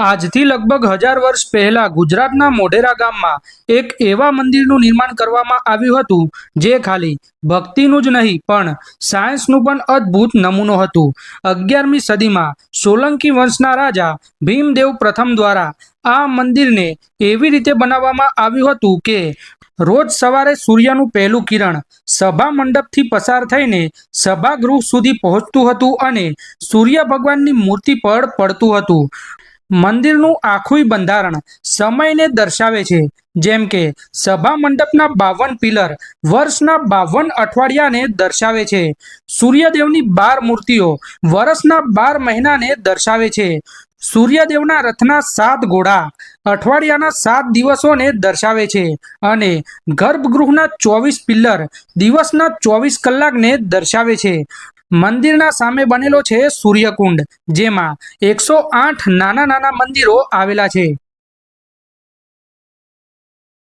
આજથી લગભગ 1000 વર્ષ પહેલા ગુજરાતના મોઢેરા ગામમાં એક એવા મંદિરનું નિર્માણ કરવામાં આવ્યું હતું જે ખાલી ભક્તિનું જ નહીં પણ સાયન્સનું પણ અદ્ભુત નમૂનો હતું। 11મી સદીમાં સોલંકી વંશના રાજા ભીમદેવ પ્રથમ દ્વારા આ મંદિરને એવી રીતે બનાવવામાં આવ્યું હતું કે રોજ સવારે સૂર્યનું પહેલું કિરણ સભા મંડપથી પસાર થઈને સભાગૃહ સુધી પહોંચતું હતું અને સૂર્ય ભગવાનની મૂર્તિ પર પડતું હતું। મંદિરનું આખું બંધારણ સમયને દર્શાવે છે, જેમ કે સભા મંડપના 52 પિલર વર્ષના 52 અઠવાડિયાને દર્શાવે છે। સૂર્યદેવની 12 મૂર્તિઓ વર્ષના 12 મહિનાને દર્શાવે છે। સૂર્યદેવના રથના 7 ઘોડા અઠવાડિયાના 7 દિવસોને દર્શાવે છે અને ગર્ભગૃહના 24 પિલ્લર દિવસના 24 કલાકને દર્શાવે છે। મંદિરના સામે બનેલો છે સૂર્યકુંડ, જેમાં 108 નાના નાના મંદિરો આવેલા છે।